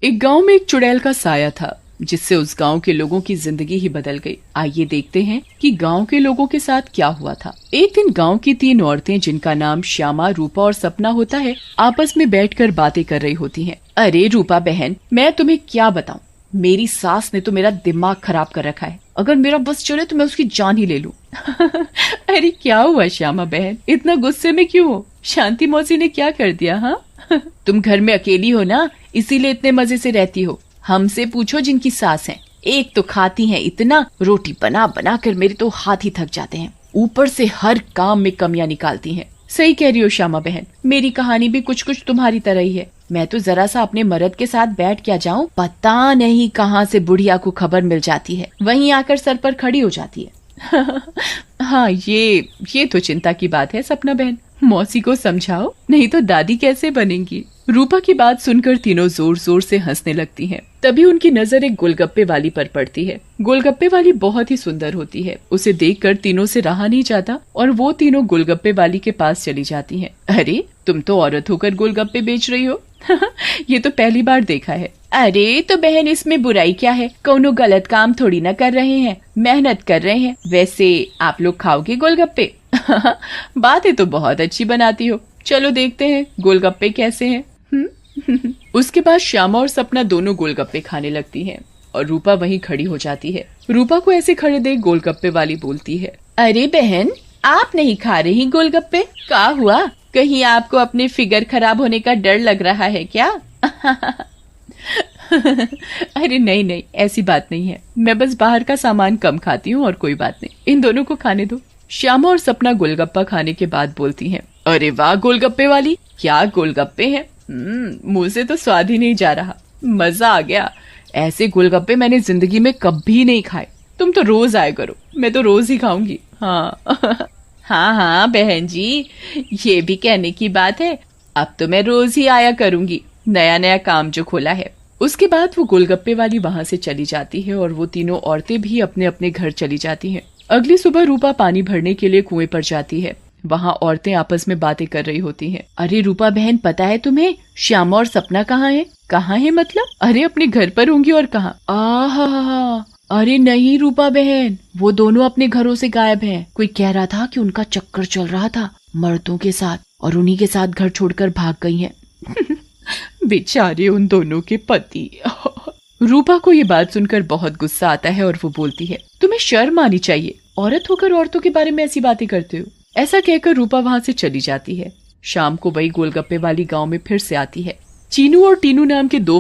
एक गांव में एक चुड़ैल का साया था जिससे उस गांव के लोगों की जिंदगी ही बदल गई। आइए देखते हैं कि गांव के लोगों के साथ क्या हुआ था। एक दिन गांव की 3 औरतें जिनका नाम श्यामा, रूपा और सपना होता है, आपस में बैठकर बातें कर रही होती हैं। अरे रूपा बहन, मैं तुम्हें क्या बताऊं, मेरी सास ने तो मेरा दिमाग खराब कर रखा है। अगर मेरा बस चले तो मैं उसकी जान ही ले लूं। अरे क्या हुआ श्यामा बहन, इतना गुस्से में क्यों हो? शांति मौसी ने क्या कर दिया? हाँ तुम घर में अकेली हो ना, इसीलिए इतने मजे से रहती हो। हमसे पूछो जिनकी सास है, एक तो खाती हैं इतना, रोटी बना बना कर मेरे तो हाथ ही थक जाते हैं, ऊपर से हर काम में कमियां निकालती हैं। सही कह रही हो श्यामा बहन, मेरी कहानी भी कुछ कुछ तुम्हारी तरह ही है। मैं तो जरा सा अपने मर्द के साथ बैठ क्या जाऊं, पता नहीं कहां से बुढ़िया को खबर मिल जाती है, वहीं आकर सर पर खड़ी हो जाती है। हाँ ये तो चिंता की बात है सपना बहन, मौसी को समझाओ, नहीं तो दादी कैसे बनेंगी। रूपा की बात सुनकर तीनों जोर जोर से हंसने लगती हैं। तभी उनकी नजर एक गोलगप्पे वाली पर पड़ती है। गोलगप्पे वाली बहुत ही सुंदर होती है, उसे देखकर तीनों से रहा नहीं जाता और वो तीनों गोलगप्पे वाली के पास चली जाती हैं। अरे तुम तो औरत होकर गोलगप्पे बेच रही हो। ये तो पहली बार देखा है। अरे तो बहन, इसमें बुराई क्या है, कोनो गलत काम थोड़ी ना कर रहे हैं, मेहनत कर रहे हैं। वैसे आप लोग खाओगे गोलगप्पे? बातें तो बहुत अच्छी बनाती हो, चलो देखते हैं गोलगप्पे कैसे हैं। उसके बाद श्यामा और सपना दोनों गोलगप्पे खाने लगती हैं और रूपा वहीं खड़ी हो जाती है। रूपा को ऐसे खड़े देख गोलगप्पे वाली बोलती है, अरे बहन, आप नहीं खा रही गोलगप्पे? क्या हुआ, कहीं आपको अपने फिगर खराब होने का डर लग रहा है क्या? अरे नहीं नहीं, ऐसी बात नहीं है, मैं बस बाहर का सामान कम खाती हूँ और कोई बात नहीं, इन दोनों को खाने दो। श्यामा और सपना गोलगप्पा खाने के बाद बोलती हैं, अरे वाह गोलगप्पे वाली, क्या गोलगप्पे हैं, मुंह से तो स्वाद ही नहीं जा रहा, मजा आ गया। ऐसे गोलगप्पे मैंने जिंदगी में कभी नहीं खाए, तुम तो रोज आया करो, मैं तो रोज ही खाऊंगी। हाँ हाँ हाँ बहन जी, ये भी कहने की बात है, अब तो मैं रोज ही आया करूंगी, नया नया काम जो खोला है। उसके बाद वो गोलगप्पे वाली वहां से चली जाती है और वो तीनों औरतें भी अपने अपने घर चली जाती हैं। अगली सुबह रूपा पानी भरने के लिए कुएं पर जाती है। वहाँ औरतें आपस में बातें कर रही होती हैं। अरे रूपा बहन, पता है तुम्हें श्यामा और सपना कहाँ है? कहाँ है मतलब? अरे अपने घर पर होंगी और कहाँ? आहा, अरे नहीं रूपा बहन, वो दोनों अपने घरों से गायब हैं। कोई कह रहा था कि उनका चक्कर चल रहा था मर्दों के साथ और उन्हीं के साथ घर छोड़कर भाग गई हैं। बेचारे उन दोनों के पति। रूपा को ये बात सुनकर बहुत गुस्सा आता है और वो बोलती है, तुम्हें शर्म आनी चाहिए, औरत होकर औरतों के बारे में ऐसी बातें करते हो। ऐसा कहकर रूपा वहां से चली जाती है। शाम को वही गोलगप्पे वाली गांव में फिर से आती है। चीनू और टीनू नाम के 2